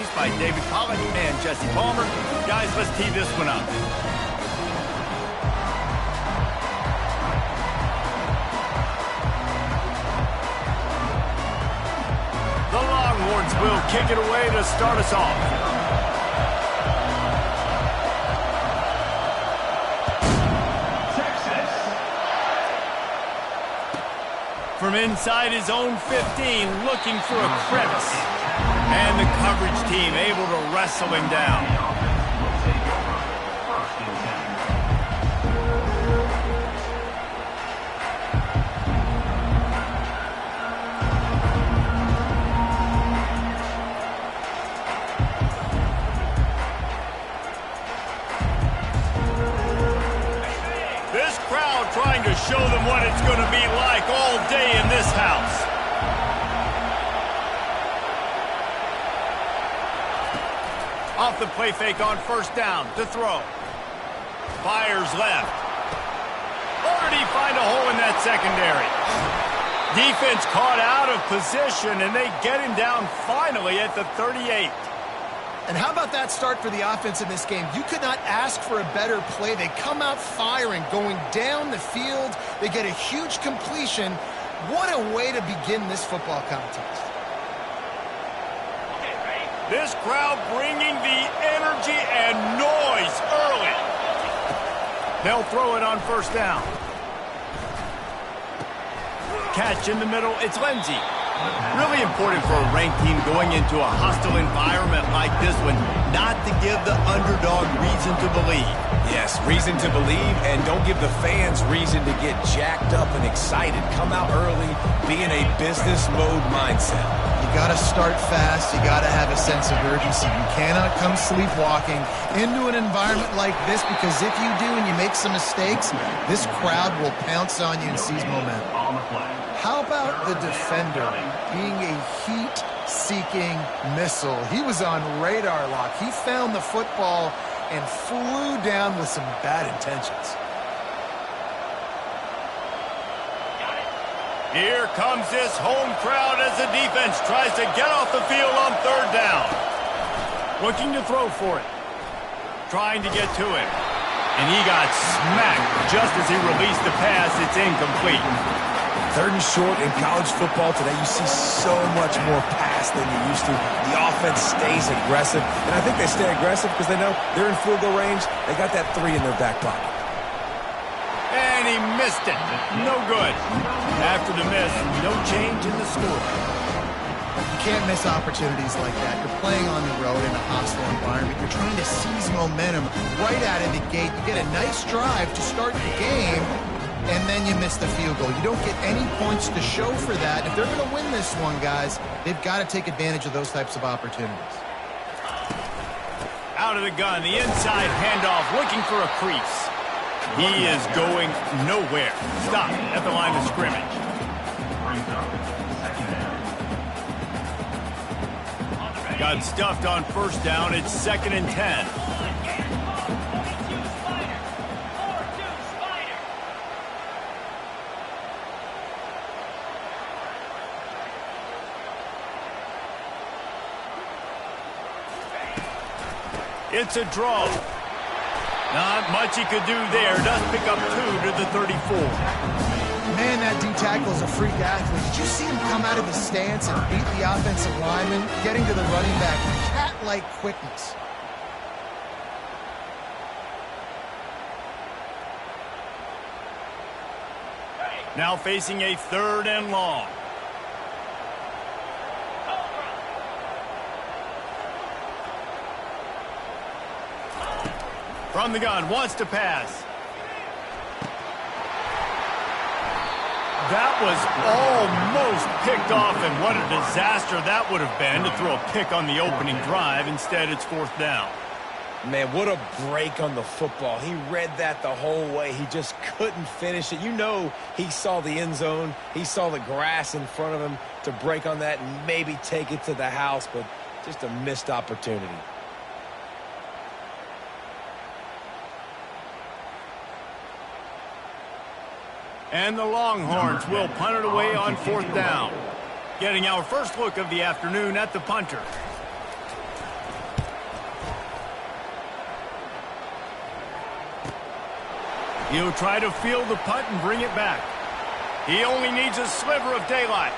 plays by David Pollock and Jesse Palmer. Guys, let's tee this one up. The Longhorns will kick it away to start us off. From inside his own 15, looking for a crevice. And the coverage team able to wrestle him down. This crowd trying to show them what it's going to be like all day in this house. Off the play fake on first down to throw. Fires left. Or did he find a hole in that secondary? Defense caught out of position, and they get him down finally at the 38. And how about that start for the offense in this game? You could not ask for a better play. They come out firing, going down the field. They get a huge completion. What a way to begin this football contest. This crowd bringing the energy and noise early. They'll throw it on first down. Catch in the middle, it's Lindsey. Really important for a ranked team going into a hostile environment like this one, not to give the underdog reason to believe. Yes, reason to believe, and don't give the fans reason to get jacked up and excited. Come out early, be in a business mode mindset. You got to start fast. You got to have a sense of urgency. You cannot come sleepwalking into an environment like this, because if you do and you make some mistakes, this crowd will pounce on you and seize momentum. How about the defender being a heat-seeking missile? He was on radar lock. He found the football and flew down with some bad intentions. Here comes this home crowd as the defense tries to get off the field on third down. Looking to throw for it. Trying to get to it. And he got smacked just as he released the pass. It's incomplete. Third and short in college football today, you see so much more pass than you used to. The offense stays aggressive, and I think they stay aggressive because they know they're in field goal range. They got that 3 in their back pocket. And he missed it. No good. After the miss, no change in the score. You can't miss opportunities like that. You're playing on the road in a hostile environment. You're trying to seize momentum right out of the gate. You get a nice drive to start the game, and then you miss the field goal. You don't get any points to show for that. If they're going to win this one, guys, they've got to take advantage of those types of opportunities. Out of the gun, the inside handoff, looking for a crease. He is going nowhere. Stop at the line of scrimmage. Got stuffed on first down. It's 2nd and 10. It's a draw. Not much he could do there. Does pick up 2 to the 34. Man, that D-tackle is a freak athlete. Did you see him come out of the stance and beat the offensive lineman, getting to the running back? Cat-like quickness. Now facing a 3rd and long. From the gun, wants to pass. That was almost picked off, and what a disaster that would have been to throw a pick on the opening drive. Instead, it's 4th down. Man, what a break on the football. He read that the whole way. He just couldn't finish it. You know he saw the end zone. He saw the grass in front of him to break on that and maybe take it to the house, but just a missed opportunity. And the Longhorns will punt it away on 4th down. Getting our first look of the afternoon at the punter. He'll try to field the punt and bring it back. He only needs a sliver of daylight.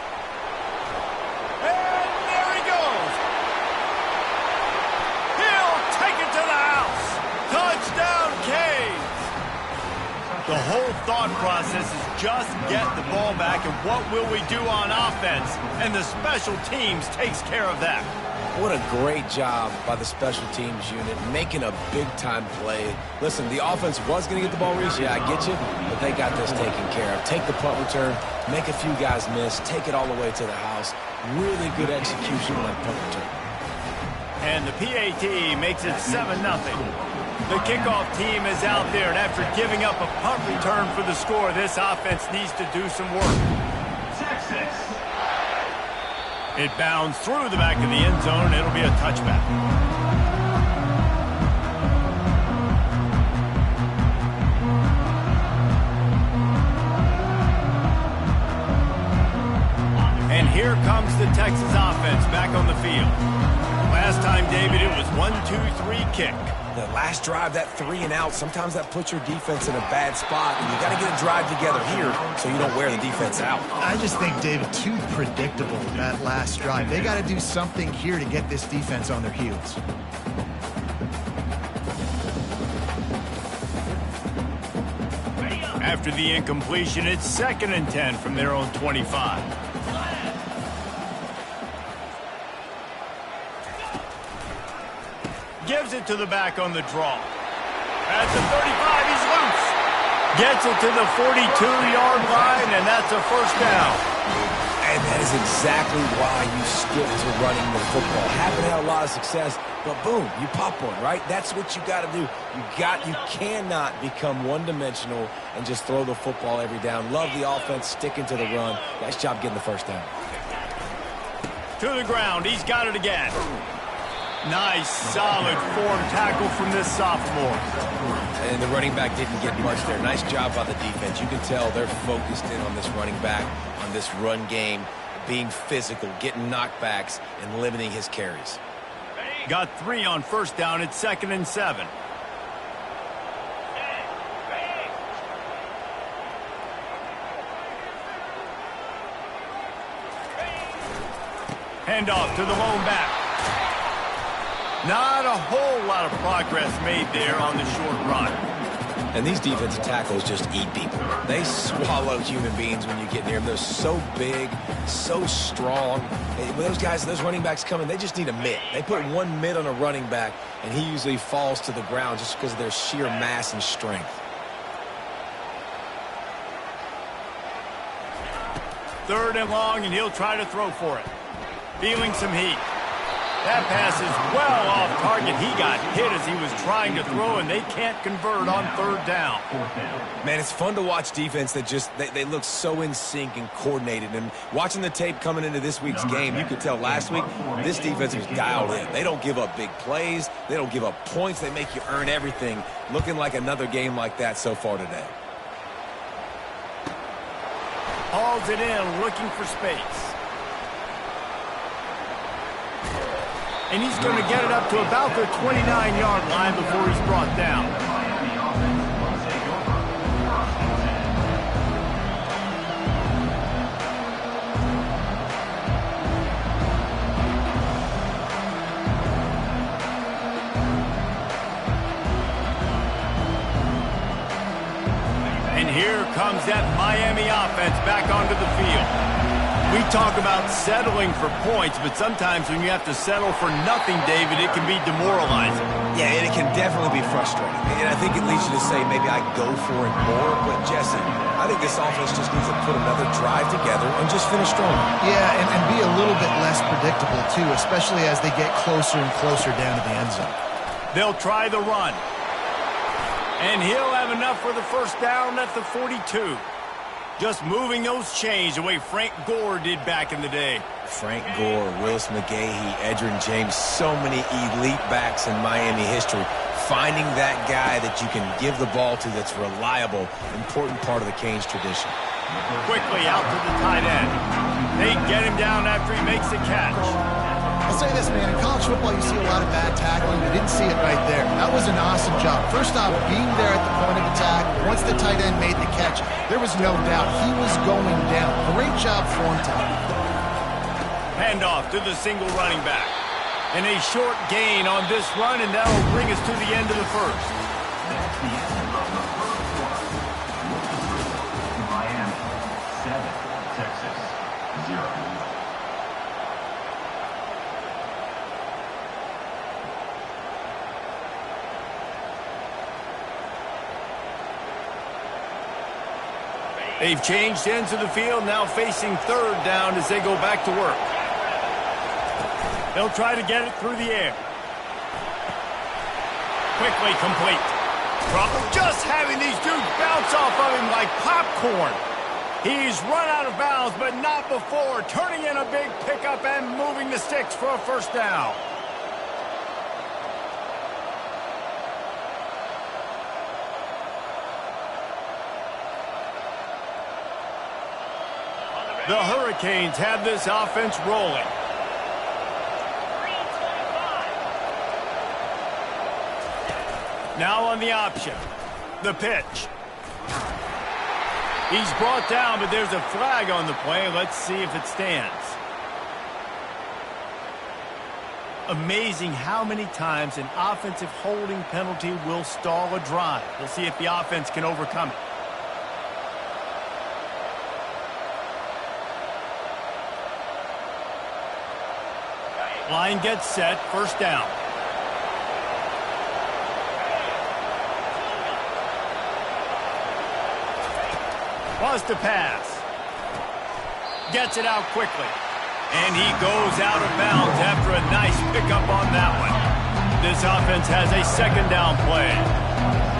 And there he goes. He'll take it to the house. Touchdown, Canes. The whole thought process is just get the ball back, and what will we do on offense? And the special teams takes care of that. What a great job by the special teams unit, making a big-time play. Listen, the offense was going to get the ball reached. Yeah, I get you, but they got this taken care of. Take the punt return, make a few guys miss, take it all the way to the house. Really good execution on that punt return. And the PAT makes it 7-0. The kickoff team is out there, and after giving up a punt return for the score, this offense needs to do some work. It bounds through the back of the end zone, and it'll be a touchback. And here comes the Texas offense back on the field. Last time, David, it was 1-2-3 kick. The last drive, that 3 and out, sometimes that puts your defense in a bad spot, and you got to get a drive together here so you don't wear the defense out. I just think, David, too predictable that last drive. They got to do something here to get this defense on their heels. After the incompletion, it's 2nd and 10 from their own 25. Gives it to the back on the draw. At the 35, he's loose. Gets it to the 42-yard line, and that's a first down. And that is exactly why you stick to running the football. Haven't had a lot of success, but boom, you pop one, right? That's what you got to do. You cannot become one-dimensional and just throw the football every down. Love the offense, sticking to the run. Nice job getting the first down. To the ground, he's got it again. Nice, solid form tackle from this sophomore. And the running back didn't get much there. Nice job by the defense. You can tell they're focused in on this running back, on this run game, being physical, getting knockbacks, and limiting his carries. Got 3 on first down. It's 2nd and 7. Hand off to the lone back. Not a whole lot of progress made there on the short run. And these defensive tackles just eat people. They swallow human beings when you get near them. They're so big, so strong. When those guys, those running backs come in, they just need a mitt. They put one mitt on a running back, and he usually falls to the ground just because of their sheer mass and strength. 3rd and long, and he'll try to throw for it. Feeling some heat. That pass is well off target. He got hit as he was trying to throw, and they can't convert on 3rd down. Man, it's fun to watch defense that just, they look so in sync and coordinated. And watching the tape coming into this week's game, you could tell last week this defense was dialed in. They don't give up big plays. They don't give up points. They make you earn everything. Looking like another game like that so far today. Hauls it in, looking for space. And he's going to get it up to about the 29-yard line before he's brought down. And here comes that Miami offense back onto the field. We talk about settling for points, but sometimes when you have to settle for nothing, David, it can be demoralizing. Yeah, and it can definitely be frustrating. And I think it leads you to say maybe I go for it more. But, Jesse, I think this offense just needs to put another drive together and just finish strong. Yeah, and be a little bit less predictable, too, especially as they get closer and closer down to the end zone. They'll try the run. And he'll have enough for the first down at the 42. Just moving those chains the way Frank Gore did back in the day. Frank Gore, Willis McGahee, Edgerrin James, so many elite backs in Miami history. Finding that guy that you can give the ball to that's reliable, important part of the Canes tradition. Quickly out to the tight end. They get him down after he makes the catch. A say this, man. In college football, you see a lot of bad tackling. You didn't see it right there. That was an awesome job. First off, being there at the point of attack, once the tight end made the catch, there was no doubt he was going down. Great job form time. Handoff to the single running back. And a short gain on this run, and that will bring us to the end of the first. That's the end of the first quarter. Miami 7, Texas 0. They've changed ends of the field, now facing third down as they go back to work. They'll try to get it through the air. Quickly complete. Trouble just having these dudes bounce off of him like popcorn. He's run out of bounds, but not before turning in a big pickup and moving the sticks for a first down. The Hurricanes have this offense rolling. Now on the option. The pitch. He's brought down, but there's a flag on the play. Let's see if it stands. Amazing how many times an offensive holding penalty will stall a drive. We'll see if the offense can overcome it. Line gets set, first down. Wants to pass. Gets it out quickly. And he goes out of bounds after a nice pickup on that one. This offense has a second down play.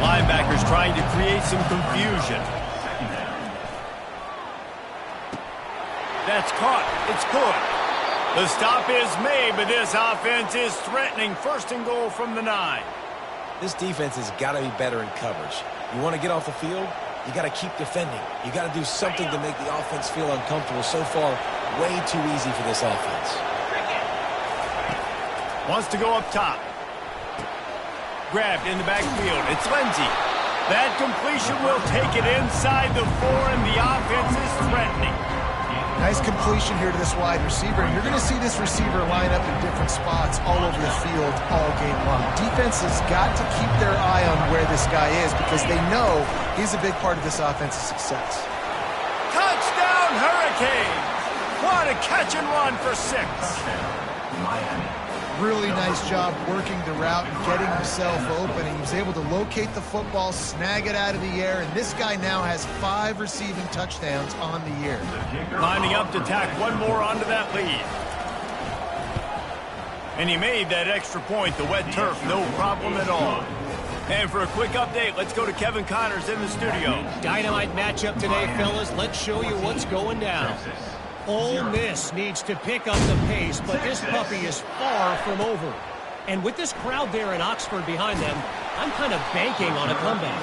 Linebackers trying to create some confusion. That's caught. It's good. The stop is made, but this offense is threatening first and goal from the 9. This defense has got to be better in coverage. You want to get off the field, you got to keep defending. You got to do something to make the offense feel uncomfortable. So far, way too easy for this offense. Wants to go up top. Grabbed in the backfield. It's Lindsey. That completion will take it inside the 4, and the offense is threatening. Nice completion here to this wide receiver. And you're going to see this receiver line up in different spots all over the field all game long. Defense has got to keep their eye on where this guy is because they know he's a big part of this offense's success. Touchdown, Hurricanes! What a catch and run for 6. Really nice job working the route and getting himself open. He was able to locate the football, snag it out of the air, and this guy now has 5 receiving touchdowns on the year. Lining up to tack one more onto that lead. And he made that extra point, the wet turf, no problem at all. And for a quick update, let's go to Kevin Connors in the studio. Dynamite matchup today, fellas. Let's show you what's going down. Ole Miss needs to pick up the pace, but this puppy is far from over. And with this crowd there in Oxford behind them, I'm kind of banking on a comeback.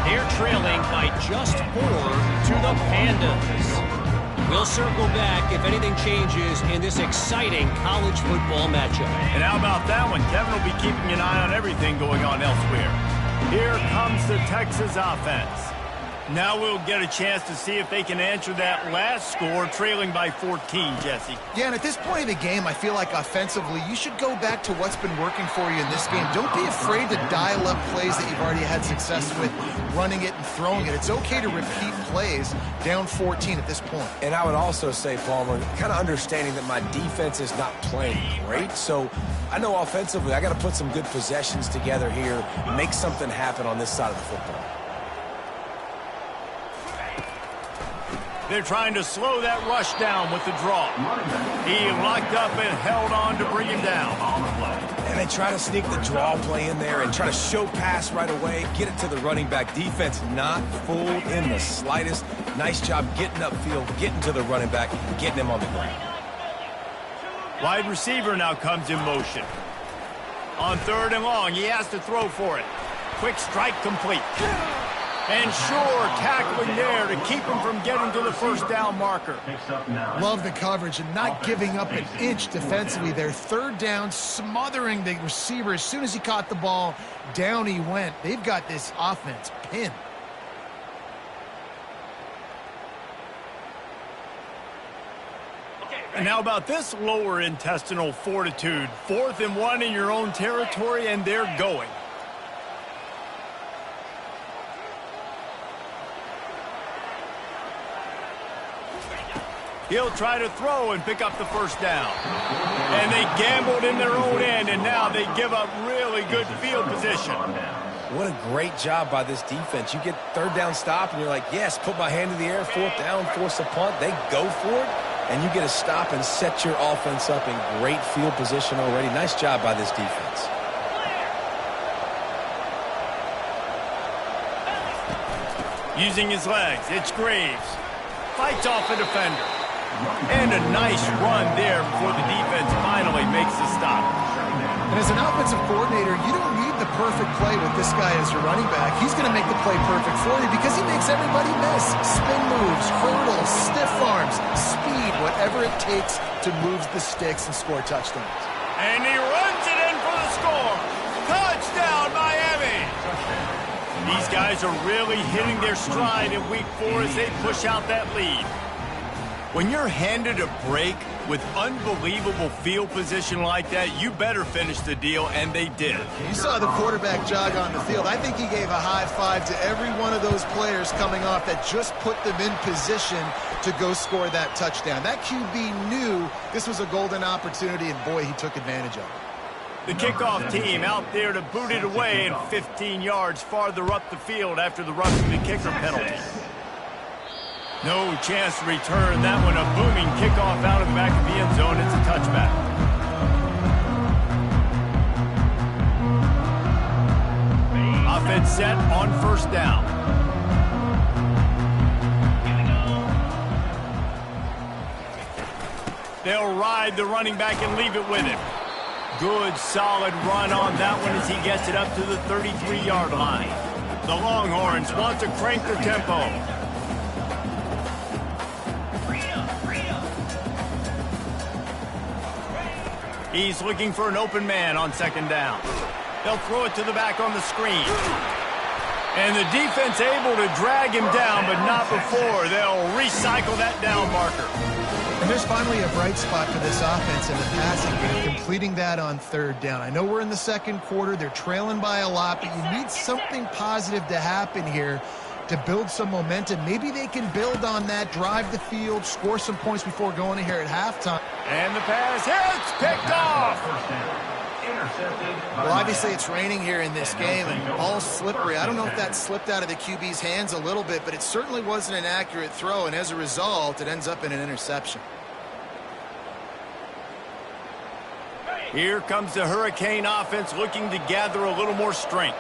They're trailing by just 4 to the Pandas. We'll circle back if anything changes in this exciting college football matchup. And how about that one? Kevin will be keeping an eye on everything going on elsewhere. Here comes the Texas offense. Now we'll get a chance to see if they can answer that last score, trailing by 14, Jesse. Yeah, and at this point in the game, I feel like offensively, you should go back to what's been working for you in this game. Don't be afraid to dial up plays that you've already had success with, running it and throwing it. It's okay to repeat plays down 14 at this point. And I would also say, Palmer, kind of understanding that my defense is not playing great. So I know offensively, I got to put some good possessions together here, make something happen on this side of the football. They're trying to slow that rush down with the draw. He locked up and held on to bring him down. And they try to sneak the draw play in there and try to show pass right away, get it to the running back. Defense not fooled in the slightest. Nice job getting upfield, getting to the running back, getting him on the ground. Wide receiver now comes in motion. On 3rd and long, he has to throw for it. Quick strike complete. And sure, tackling there to keep him from getting to the first down marker. Love the coverage and not giving up an inch defensively there. Third down, smothering the receiver. As soon as he caught the ball, down he went. They've got this offense pinned. And how about this lower intestinal fortitude? 4th and 1 in your own territory, and they're going. He'll try to throw and pick up the first down. And they gambled in their own end, and now they give up really good field position. What a great job by this defense. You get third down stop, and you're like, yes, put my hand in the air, 4th down, force a punt. They go for it, and you get a stop and set your offense up in great field position already. Nice job by this defense. Using his legs, it's Graves. Fights off a defender. And a nice run there before the defense finally makes the stop. And as an offensive coordinator, you don't need the perfect play with this guy as your running back. He's going to make the play perfect for you because he makes everybody miss. Spin moves, hurdles, stiff arms, speed, whatever it takes to move the sticks and score touchdowns. And he runs it in for the score. Touchdown, Miami! These guys are really hitting their stride in week 4 as they push out that lead. When you're handed a break with unbelievable field position like that, you better finish the deal, and they did. You saw the quarterback jog on the field. I think he gave a high five to every one of those players coming off that just put them in position to go score that touchdown. That QB knew this was a golden opportunity, and boy, he took advantage of it. The kickoff team out there to boot it away and 15 yards farther up the field after the roughing the kicker penalty. No chance to return that one. A booming kickoff out of the back of the end zone. It's a touchback. Offense set on first down. They'll ride the running back and leave it with him. Good, solid run on that one as he gets it up to the 33-yard line. The Longhorns want to crank their tempo. He's looking for an open man on second down. They'll throw it to the back on the screen. And the defense able to drag him down, but not before. They'll recycle that down marker. And there's finally a bright spot for this offense in the passing game, completing that on third down. I know we're in the second quarter. They're trailing by a lot, but you need something positive to happen here to build some momentum. Maybe they can build on that, drive the field, score some points before going in here at halftime. And the pass hits, picked off. Well, obviously it's raining here in this game, and ball's slippery. I don't know if that slipped out of the QB's hands a little bit, but it certainly wasn't an accurate throw, and as a result, it ends up in an interception. Here comes the Hurricane offense looking to gather a little more strength.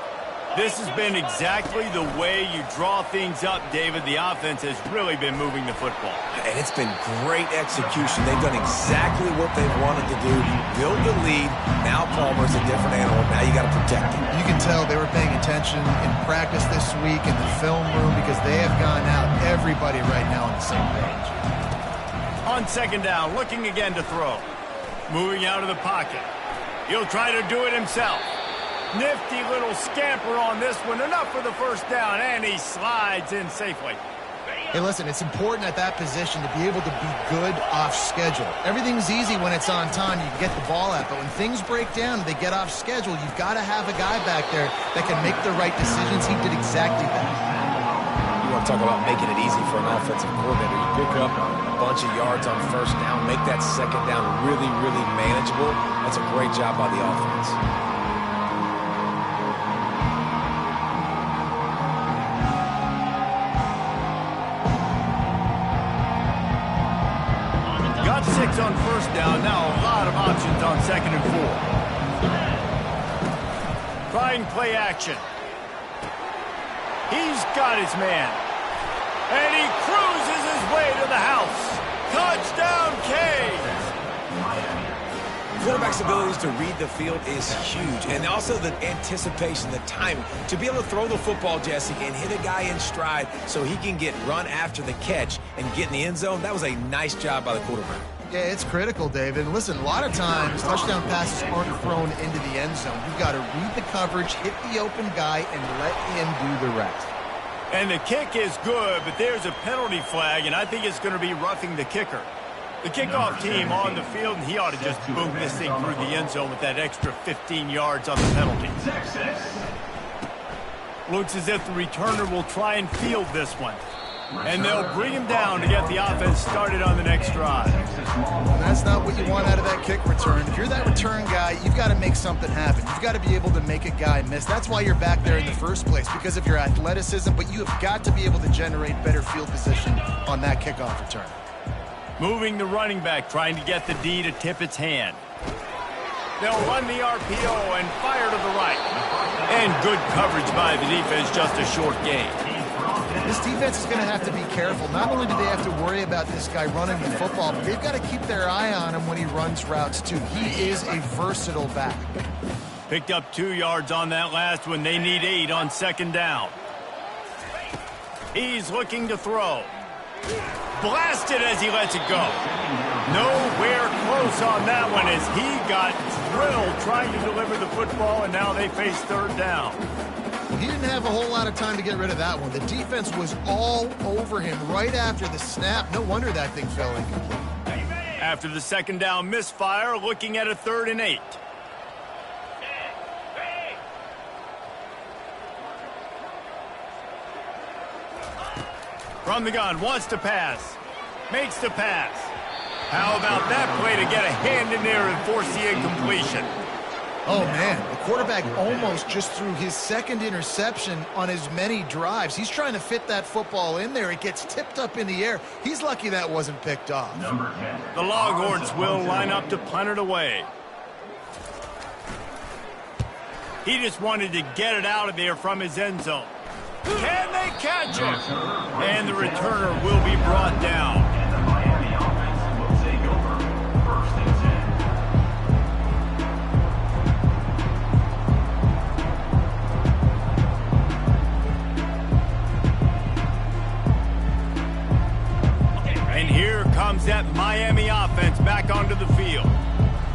This has been exactly the way you draw things up, David. The offense has really been moving the football. And it's been great execution. They've done exactly what they've wanted to do. Build the lead. Now Palmer's a different animal. Now you got to protect him. You can tell they were paying attention in practice this week in the film room because they have gone out, everybody right now on the same page. On second down, looking again to throw. Moving out of the pocket. He'll try to do it himself. Nifty little scamper on this one. Enough for the first down, and he slides in safely. Hey, listen, it's important at that position to be able to be good off schedule. Everything's easy when it's on time. You can get the ball out, but when things break down and they get off schedule, you've got to have a guy back there that can make the right decisions. He did exactly that. You want to talk about making it easy for an offensive coordinator. You pick up a bunch of yards on first down, make that second down really, really manageable. That's a great job by the offense. Got 6 on first down. Now a lot of options on second and 4. Trying play action. He's got his man. And he cruises his way to the house. Touchdown, Canes! quarterback's abilities to read the field is huge. And also the anticipation, the timing. To be able to throw the football, Jesse, and hit a guy in stride so he can get run after the catch and get in the end zone, that was a nice job by the quarterback. Yeah, it's critical, David. Listen, a lot of times touchdown passes aren't thrown into the end zone. You've got to read the coverage, hit the open guy, and let him do the rest. And the kick is good, but there's a penalty flag, and I think it's going to be roughing the kicker. The kickoff team on the field, and he ought to just boom this thing through the end zone with that extra 15 yards on the penalty. Looks as if the returner will try and field this one. And they'll bring him down to get the offense started on the next drive. Well, that's not what you want out of that kick return. If you're that return guy, you've got to make something happen. You've got to be able to make a guy miss. That's why you're back there in the first place, because of your athleticism, but you have got to be able to generate better field position on that kickoff return. Moving the running back, trying to get the D to tip its hand. They'll run the RPO and fire to the right. And good coverage by the defense, just a short gain. This defense is going to have to be careful. Not only do they have to worry about this guy running the football, but they've got to keep their eye on him when he runs routes too. He is a versatile back. Picked up 2 yards on that last one. They need 8 on second down. He's looking to throw. Blasted as he lets it go. Nowhere close on that one as he got drilled trying to deliver the football, and now they face third down. He didn't have a whole lot of time to get rid of that one. The defense was all over him right after the snap. No wonder that thing fell incomplete. After the second down misfire, looking at a 3rd and 8. From the gun, wants to pass. Makes the pass. How about that play to get a hand in there and force the incompletion? Oh, man, the quarterback almost just threw his second interception on as many drives. He's trying to fit that football in there. It gets tipped up in the air. He's lucky that wasn't picked off. The Longhorns will line up to punt it away. He just wanted to get it out of there from his end zone. Can they catch him? And the returner will be brought down. And the Miami offense will take over 1st and 10. And here comes that Miami offense back onto the field.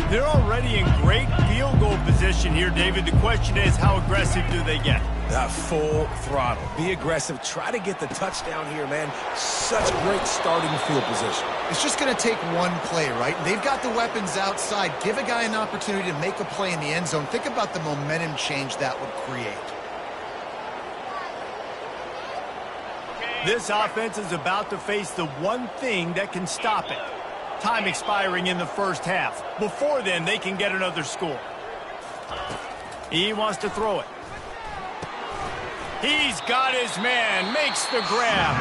They're already in great field goal position here, David. The question is, how aggressive do they get? Full throttle. Be aggressive. Try to get the touchdown here, man. Such great starting field position. It's just going to take one play, right? They've got the weapons outside. Give a guy an opportunity to make a play in the end zone. Think about the momentum change that would create. This offense is about to face the one thing that can stop it. Time expiring in the first half. Before then, they can get another score. He wants to throw it. He's got his man, makes the grab.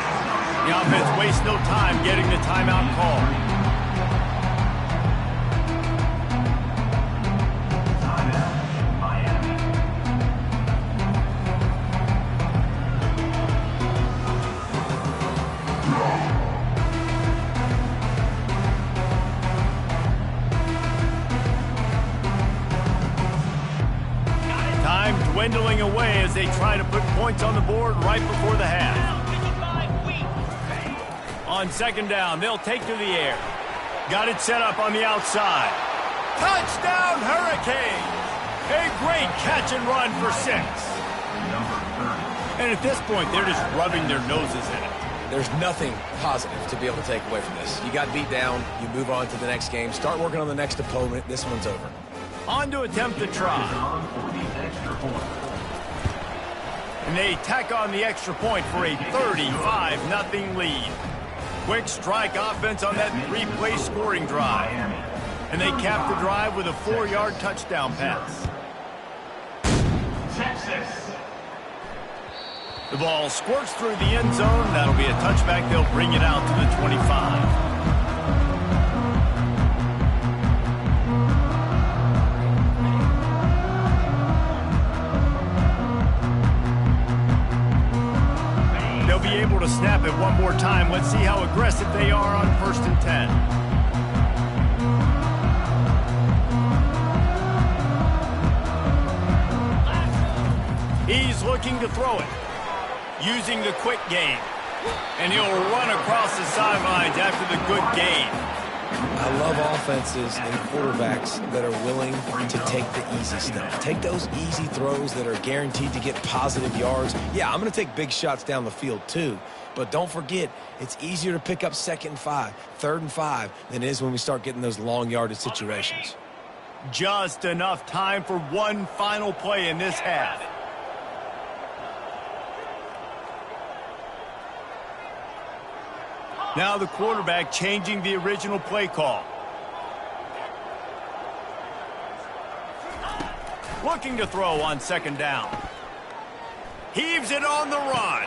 The offense wastes no time getting the timeout call. Dwindling away as they try to put points on the board right before the half. On second down, they'll take to the air. Got it set up on the outside. Touchdown, Hurricanes! A great catch and run for 6. And at this point, they're just rubbing their noses in it. There's nothing positive to be able to take away from this. You got beat down, you move on to the next game, start working on the next opponent. This one's over. On to attempt the try. And they tack on the extra point for a 35-0 lead. Quick strike offense on that 3-play scoring drive. And they cap the drive with a 4-yard touchdown pass. Texas. The ball squirts through the end zone. That'll be a touchback. They'll bring it out to the 25. They'll be able to snap it one more time. Let's see how aggressive they are on 1st and 10. looking to throw it. Using the quick game. And he'll run across the sidelines after the good gain. I love offenses and quarterbacks that are willing to take the easy stuff. Take those easy throws that are guaranteed to get positive yards. Yeah, I'm going to take big shots down the field too. But don't forget, it's easier to pick up 2nd and 5, 3rd and 5 than it is when we start getting those long yardage situations. Just enough time for one final play in this half. Now the quarterback changing the original play call. Looking to throw on 2nd down. Heaves it on the run.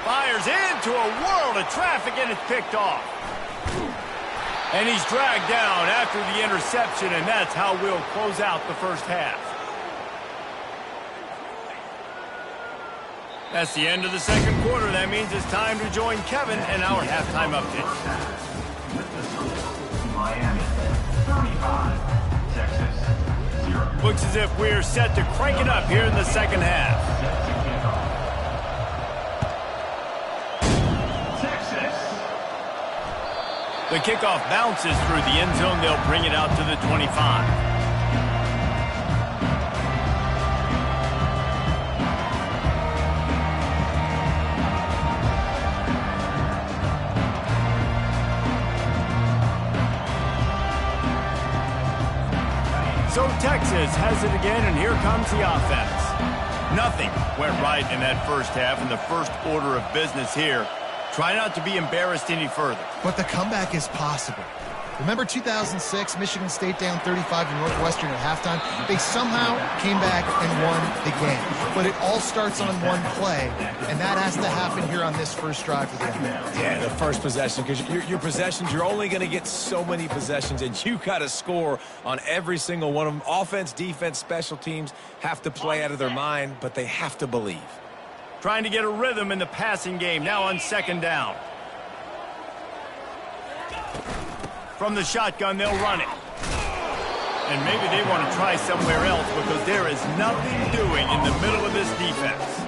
Fires into a world of traffic and it's picked off. And he's dragged down after the interception, and that's how we'll close out the first half. That's the end of the second quarter. That means it's time to join Kevin and our halftime update. Miami, 35. Texas, 0. Looks as if we're set to crank it up here in the second half. Texas. The kickoff bounces through the end zone. They'll bring it out to the 25. So Texas has it again, and here comes the offense. Nothing went right in that first half, and the first order of business here. Try not to be embarrassed any further. But the comeback is possible. Remember 2006, Michigan State down 35 to Northwestern at halftime? They somehow came back and won the game. But it all starts on one play, and that has to happen here on this first drive for them. Yeah, the first possession, because your possessions, you're only going to get so many possessions, and you got to score on every single one of them. Offense, defense, special teams have to play out of their mind, but they have to believe. Trying to get a rhythm in the passing game, now on 2nd down. From the shotgun, they'll run it. And maybe they want to try somewhere else because there is nothing doing in the middle of this defense.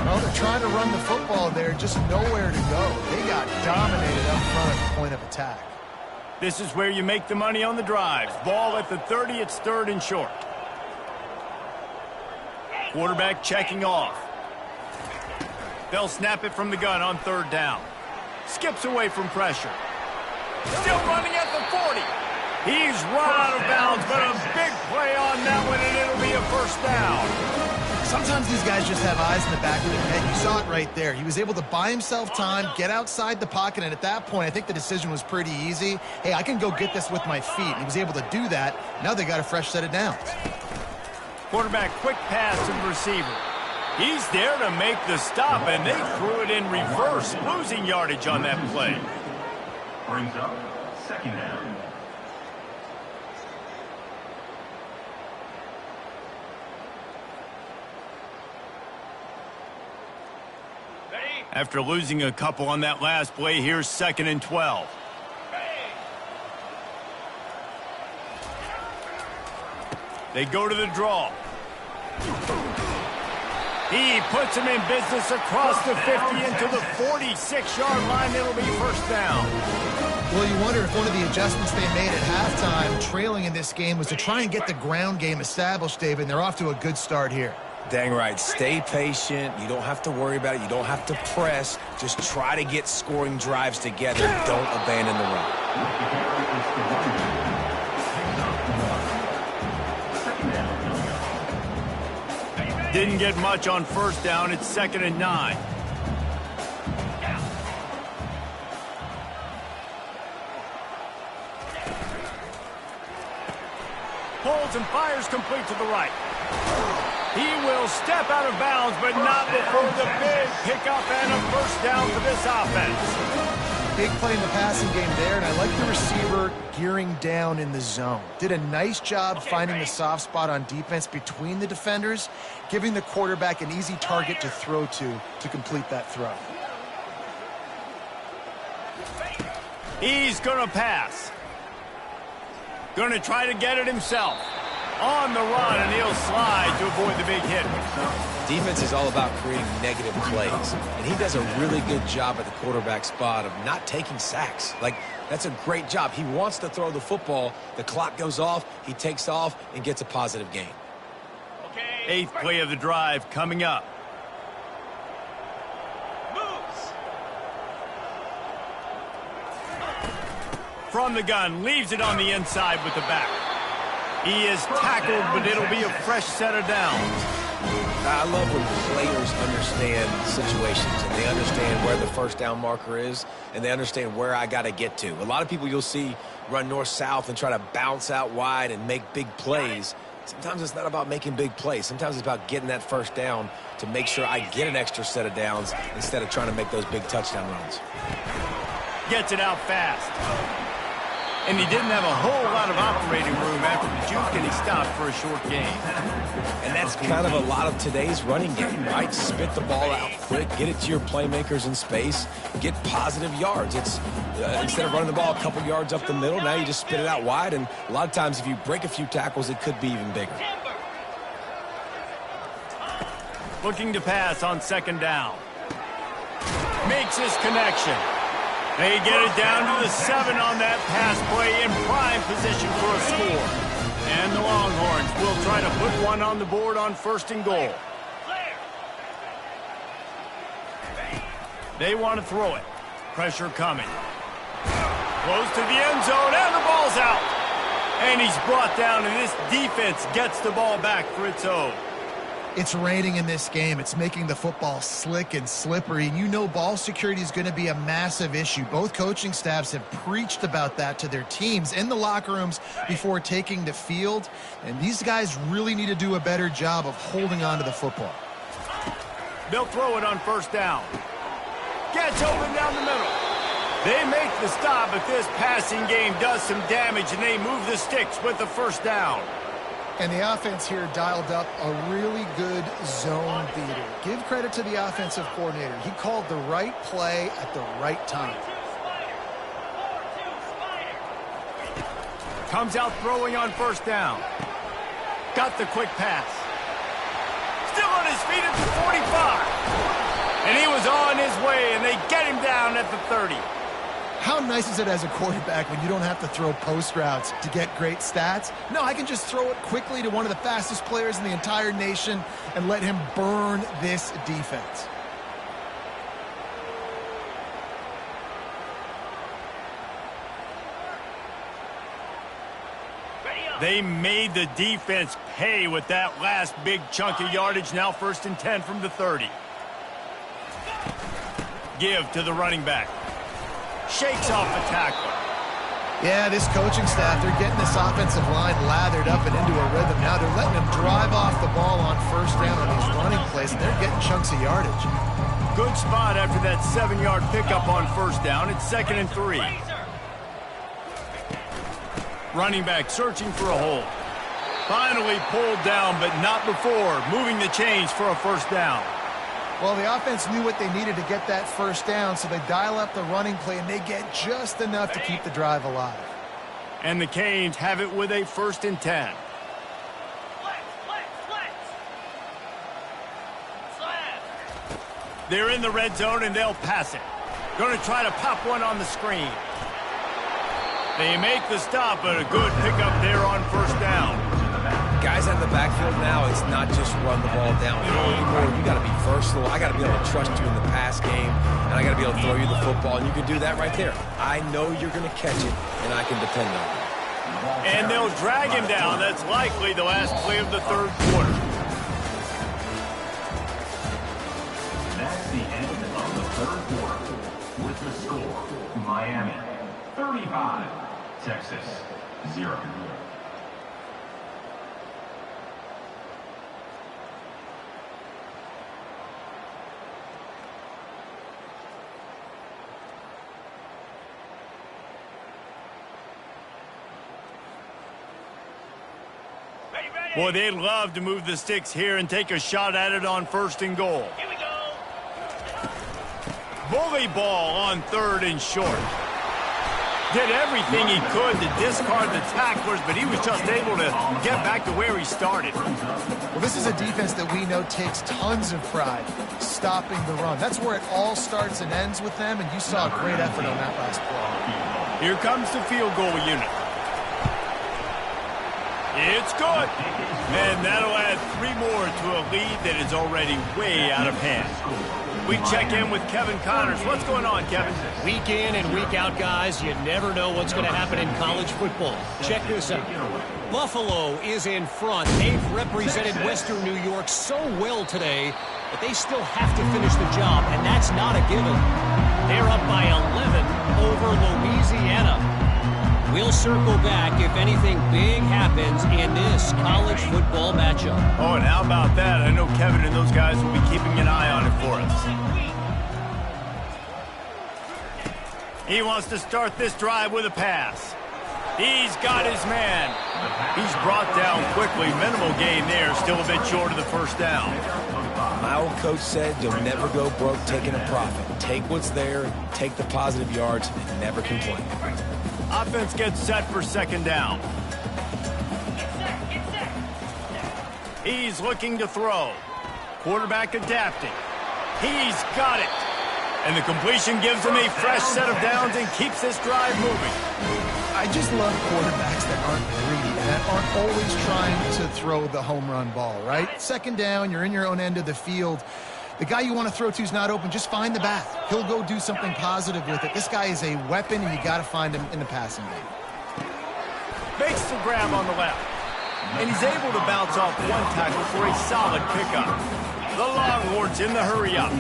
Well, they're trying to run the football there, just nowhere to go. They got dominated up front at the point of attack. This is where you make the money on the drives. Ball at the 30, it's 3rd and short. Quarterback checking off. They'll snap it from the gun on 3rd down. Skips away from pressure. Still running at the 40. He's run out of bounds, but a big play on that one, and it'll be a first down. Sometimes these guys just have eyes in the back of their head. You saw it right there. He was able to buy himself time, get outside the pocket, and at that point, I think the decision was pretty easy. Hey, I can go get this with my feet. He was able to do that. Now they got a fresh set of downs. Quarterback quick pass to the receiver. He's there to make the stop, and they threw it in reverse, losing yardage on that play. Brings up 2nd down. After losing a couple on that last play, here's 2nd and 12. They go to the draw. He puts him in business across the 50 into the 46-yard line. It'll be first down. Well, you wonder if one of the adjustments they made at halftime, trailing in this game, was to try and get the ground game established, David, and they're off to a good start here. Dang right. Stay patient. You don't have to worry about it. You don't have to press. Just try to get scoring drives together. Don't abandon the run. Didn't get much on first down. It's 2nd and 9. Pulls and fires complete to the right. He will step out of bounds, but not before the big pickup and a first down for this offense. Big play in the passing game there, and I like the receiver gearing down in the zone. Did a nice job finding the soft spot on defense between the defenders, giving the quarterback an easy target to throw to complete that throw. He's going to pass. Going to try to get it himself. On the run, and he'll slide to avoid the big hit. Defense is all about creating negative plays, and he does a really good job at the quarterback spot of not taking sacks. Like, that's a great job. He wants to throw the football. The clock goes off, he takes off, and gets a positive gain. Eighth play of the drive coming up. From the gun, leaves it on the inside with the back. He is tackled, but it'll be a fresh set of downs. I love when players understand situations and they understand where the first down marker is and they understand where I got to get to. A lot of people you'll see run north-south and try to bounce out wide and make big plays. Sometimes it's not about making big plays. Sometimes it's about getting that first down to make sure I get an extra set of downs instead of trying to make those big touchdown runs. Gets it out fast. And he didn't have a whole lot of operating room after the juke, and he stopped for a short gain. And that's kind of a lot of today's running game, right? Spit the ball out quick, get it to your playmakers in space, get positive yards. It's instead of running the ball a couple yards up the middle, now you just spit it out wide, and a lot of times if you break a few tackles, it could be even bigger. Looking to pass on second down. Makes his connection. They get it down to the 7 on that pass play in prime position for a score. And the Longhorns will try to put one on the board on first and goal. They want to throw it. Pressure coming. Close to the end zone, and the ball's out. And he's brought down, and this defense gets the ball back for its own. It's raining in this game. It's making the football slick and slippery. And you know ball security is going to be a massive issue. Both coaching staffs have preached about that to their teams in the locker rooms before taking the field. And these guys really need to do a better job of holding on to the football. They'll throw it on first down. Gets open down the middle. They make the stop, but this passing game does some damage, and they move the sticks with the first down. And the offense here dialed up a really good zone theater. Give credit to the offensive coordinator. He called the right play at the right time. Comes out throwing on first down. Got the quick pass. Still on his feet at the 45. And he was on his way, and they get him down at the 30. How nice is it as a quarterback when you don't have to throw post routes to get great stats? No, I can just throw it quickly to one of the fastest players in the entire nation and let him burn this defense. They made the defense pay with that last big chunk of yardage. Now first and 10 from the 30. Give to the running back. Shakes off the tackle. Yeah, this coaching staff, they're getting this offensive line lathered up and into a rhythm. Now they're letting them drive off the ball on first down on these running plays, and they're getting chunks of yardage. Good spot after that 7-yard pickup on first down. It's 2nd and 3. Running back searching for a hole. Finally pulled down, but not before moving the chains for a first down. Well, the offense knew what they needed to get that first down, so they dial up the running play, and they get just enough to keep the drive alive. And the Canes have it with a 1st and 10. They're in the red zone, and they'll pass it. Going to try to pop one on the screen. They make the stop, but a good pickup there on first down. Guys out in the backfield now, it's not just run the ball downfield anymore. You got to be versatile. I got to be able to trust you in the pass game, and I got to be able to throw you the football, and you can do that right there. I know you're going to catch it, and I can depend on it. And they'll drag him down. That's likely the last play of the third quarter. That's the end of the third quarter. With the score, Miami 35, Texas 0. Boy, they'd love to move the sticks here and take a shot at it on first and goal. Here we go. Bully ball on 3rd and short. Did everything he could to discard the tacklers, but he was just able to get back to where he started. Well, this is a defense that we know takes tons of pride stopping the run. That's where it all starts and ends with them, and you saw a great effort on that last play. Here comes the field goal unit. It's good. And that'll add 3 more to a lead that is already way out of hand. We check in with Kevin Connors. What's going on, Kevin? Week in and week out, guys, you never know what's going to happen in college football. Check this out. Buffalo is in front. They've represented Western New York so well today, but they still have to finish the job, and that's not a given. They're up by 11 over Louisiana. We'll circle back if anything big happens in this college football matchup. Oh, and how about that? I know Kevin and those guys will be keeping an eye on it for us. He wants to start this drive with a pass. He's got his man. He's brought down quickly. Minimal gain there. Still a bit short of the first down. My old coach said you'll never go broke taking a profit. Take what's there, take the positive yards, and never complain. Offense gets set for second down. He's looking to throw. Quarterback adapting. He's got it. And the completion gives him a fresh set of downs and keeps this drive moving. I just love quarterbacks that aren't greedy, that aren't always trying to throw the home run ball, right? Second down, you're in your own end of the field. The guy you want to throw to is not open. Just find the back. He'll go do something positive with it. This guy is a weapon, and you got to find him in the passing game. Makes the grab on the left. And he's able to bounce off one tackle for a solid pickup. The Longhorns in the hurry up.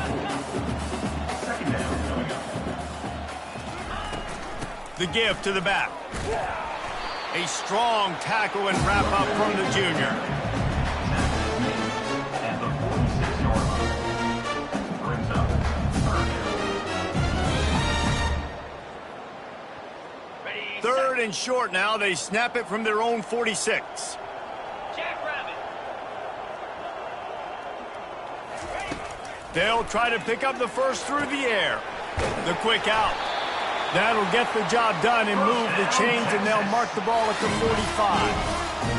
The give to the back. A strong tackle and wrap up from the junior. At the 46-yard line, brings up third and short now. They snap it from their own 46. They'll try to pick up the first through the air. The quick out. That'll get the job done and move the chains, and they'll mark the ball at the 45.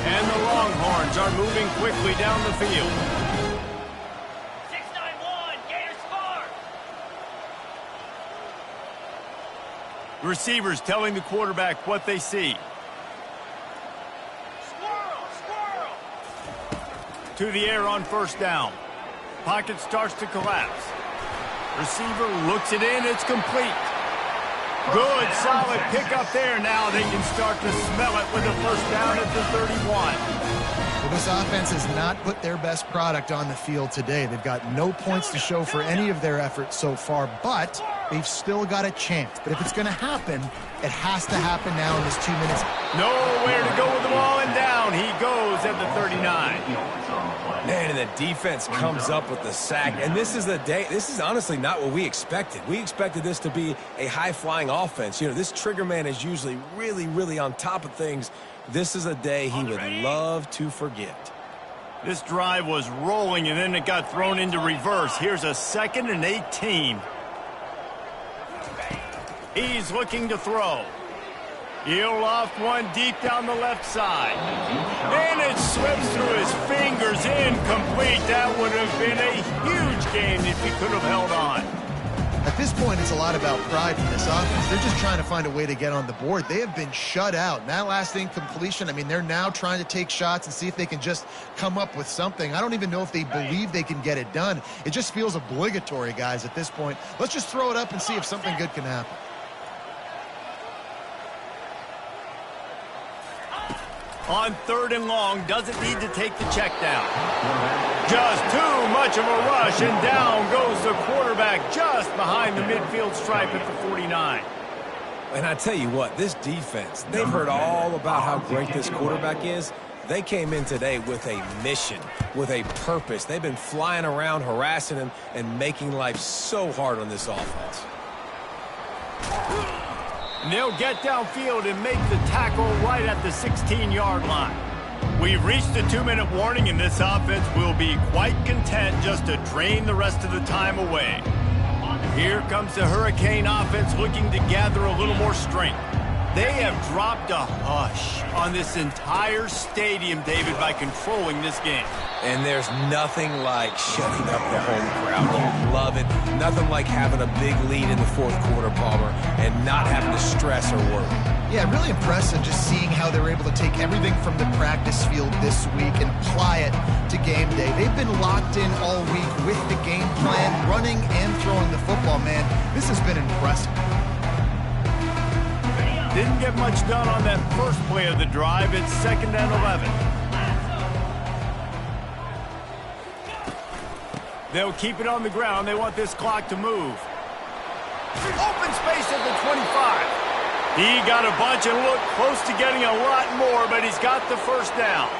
And the Longhorns are moving quickly down the field. 6-9-1, Gators score! The receivers telling the quarterback what they see. Squirrel, squirrel! To the air on first down. Pocket starts to collapse. Receiver looks it in. It's complete. Good, solid pickup there. Now they can start to smell it with a first down at the 31. Well, this offense has not put their best product on the field today. They've got no points to show for any of their efforts so far, but they've still got a chance. But if it's going to happen, it has to happen now in this 2 minutes. Nowhere to go with the ball, and down he goes at the 39. Man, and the defense comes up with the sack. And this is the day. This is honestly not what we expected. We expected this to be a high-flying offense. You know, this trigger man is usually really, really on top of things. This is a day he would love to forget. This drive was rolling, and then it got thrown into reverse. Here's a 2nd and 18. He's looking to throw. He'll loft one deep down the left side. And it slips through his fingers, incomplete. That would have been a huge gain if he could have held on. At this point, it's a lot about pride from this offense. They're just trying to find a way to get on the board. They have been shut out. And that last incompletion, I mean, they're now trying to take shots and see if they can just come up with something. I don't even know if they believe they can get it done. It just feels obligatory, guys, at this point. Let's just throw it up and see if something good can happen. On 3rd and long, doesn't need to take the check down. Just too much of a rush, and down goes the quarterback just behind the midfield stripe at the 49. And I tell you what, this defense, they've heard all about how great this quarterback is. They came in today with a mission, with a purpose. They've been flying around, harassing him, and making life so hard on this offense. And they'll get downfield and make the tackle right at the 16-yard line. We've reached the 2-minute warning, and this offense will be quite content just to drain the rest of the time away. Here comes the Hurricane offense looking to gather a little more strength. They have dropped a hush on this entire stadium, David, by controlling this game. And there's nothing like shutting up the home crowd. You love it. Nothing like having a big lead in the fourth quarter, Palmer, and not having to stress or worry. Yeah, really impressive just seeing how they were able to take everything from the practice field this week and apply it to game day. They've been locked in all week with the game plan, running and throwing the football, man. This has been impressive. Didn't get much done on that first play of the drive. It's 2nd and 11. They'll keep it on the ground. They want this clock to move. Open space at the 25. He got a bunch and looked close to getting a lot more, but he's got the first down.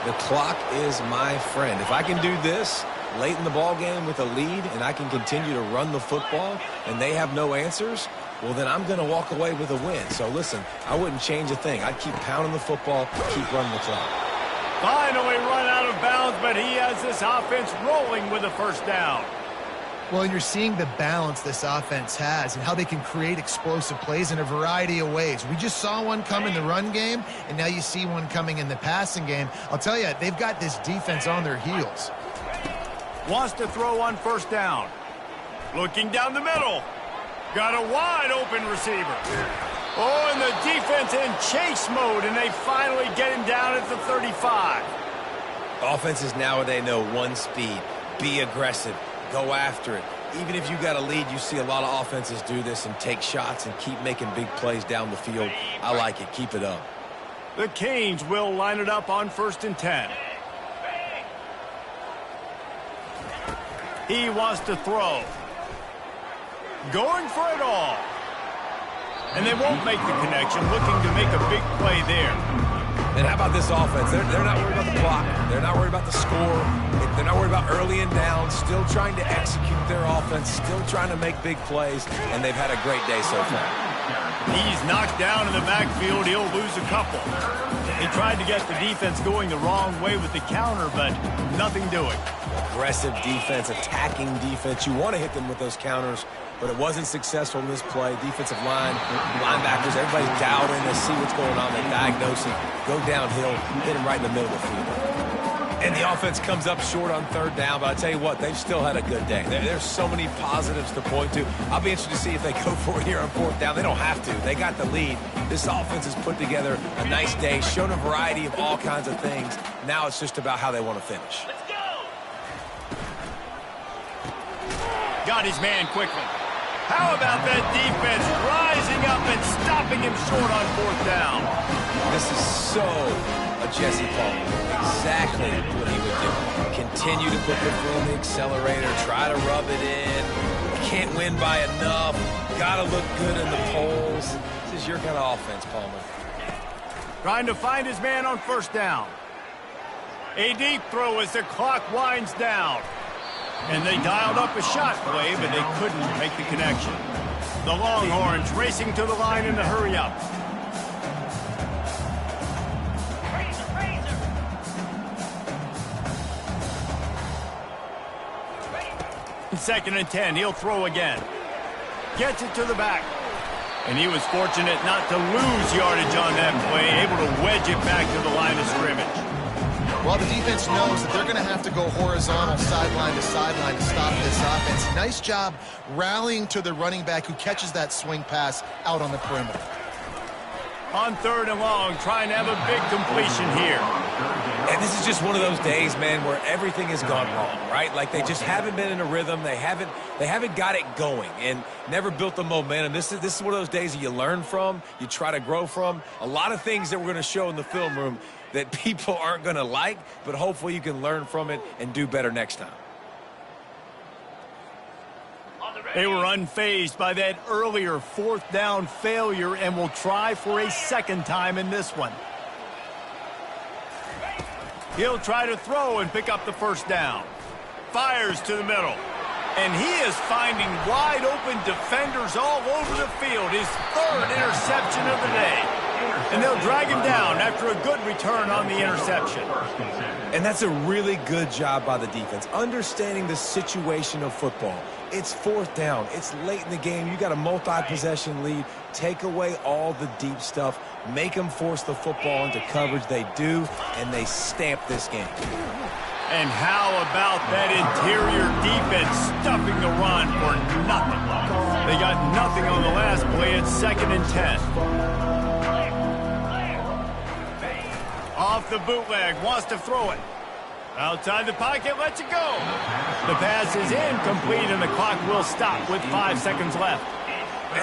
The clock is my friend. If I can do this late in the ball game with a lead and I can continue to run the football and they have no answers, well, then I'm going to walk away with a win. So, listen, I wouldn't change a thing. I'd keep pounding the football, keep running the clock. Finally run out of bounds, but he has this offense rolling with a first down. Well, and you're seeing the balance this offense has and how they can create explosive plays in a variety of ways. We just saw one come in the run game, and now you see one coming in the passing game. I'll tell you, they've got this defense on their heels. Wants to throw on first down. Looking down the middle. Got a wide open receiver. Oh, and the defense in chase mode, and they finally get him down at the 35. Offenses nowadays know one speed. Be aggressive. Go after it. Even if you got a lead, you see a lot of offenses do this and take shots and keep making big plays down the field. I like it. Keep it up. The Canes will line it up on 1st and 10. He wants to throw. Going for it all. And they won't make the connection, looking to make a big play there. And how about this offense? They're not worried about the clock. They're not worried about the score. They're not worried about early and down. Still trying to execute their offense. Still trying to make big plays. And they've had a great day so far. He's knocked down in the backfield. He'll lose a couple. He tried to get the defense going the wrong way with the counter, but nothing doing. Aggressive defense, attacking defense. You want to hit them with those counters, but it wasn't successful in this play. Defensive line, linebackers, everybody's doubting. They see what's going on. They diagnose it, go downhill, hit him right in the middle of the field. And the offense comes up short on 3rd down, but I tell you what, they've still had a good day. There's so many positives to point to. I'll be interested to see if they go for it here on 4th down. They don't have to. They got the lead. This offense has put together a nice day, shown a variety of all kinds of things. Now it's just about how they want to finish. Let's go! Got his man quickly. How about that defense rising up and stopping him short on 4th down? This is so a Jesse Palmer. Exactly what he would do. Continue to put the foot on the accelerator, try to rub it in. Can't win by enough. Got to look good in the polls. This is your kind of offense, Palmer. Trying to find his man on 1st down. A deep throw as the clock winds down. And they dialed up a shot play, but they couldn't make the connection. The Longhorns racing to the line in the hurry up. Second and 10, he'll throw again. Gets it to the back. And he was fortunate not to lose yardage on that play, able to wedge it back to the line of scrimmage. Well, the defense knows that they're going to have to go horizontal sideline to sideline to stop this offense. Nice job rallying to the running back who catches that swing pass out on the perimeter. On 3rd and long, trying to have a big completion here. And this is just one of those days, man, where everything has gone wrong, right? Like they just haven't been in a rhythm. They haven't got it going and never built the momentum. This is one of those days that you learn from, you try to grow from. A lot of things that we're going to show in the film room that people aren't going to like, but hopefully you can learn from it and do better next time. They were unfazed by that earlier 4th down failure and will try for a 2nd time in this one. He'll try to throw and pick up the 1st down. Fires to the middle. And he is finding wide open defenders all over the field. His 3rd interception of the day. And they'll drag him down after a good return on the interception. And that's a really good job by the defense, understanding the situation of football. It's fourth down. It's late in the game. You got a multi-possession lead. Take away all the deep stuff. Make them force the football into coverage. They do, and they stamp this game. And how about that interior defense stuffing the run for nothing? They got nothing on the last play. It's 2nd and 10. Off the bootleg, wants to throw it. Outside the pocket, lets it go. The pass is incomplete, and the clock will stop with 5 seconds left.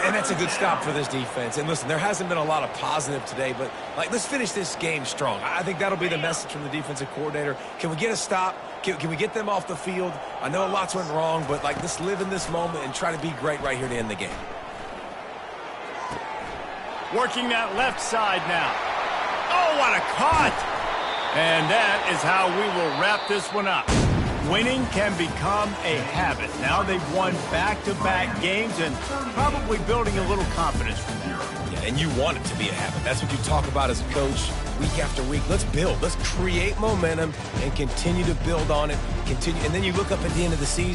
And that's a good stop for this defense. And listen, there hasn't been a lot of positive today, but let's finish this game strong. I think that'll be the message from the defensive coordinator. Can we get a stop? Can we get them off the field? I know lots went wrong, but let's live in this moment and try to be great right here to end the game. Working that left side now. Oh, what a cut! And that is how we will wrap this one up. Winning can become a habit. Now they've won back-to-back games and probably building a little confidence from there. Yeah, and you want it to be a habit. That's what you talk about as a coach week after week. Let's build. Let's create momentum and continue to build on it. And then you look up at the end of the season.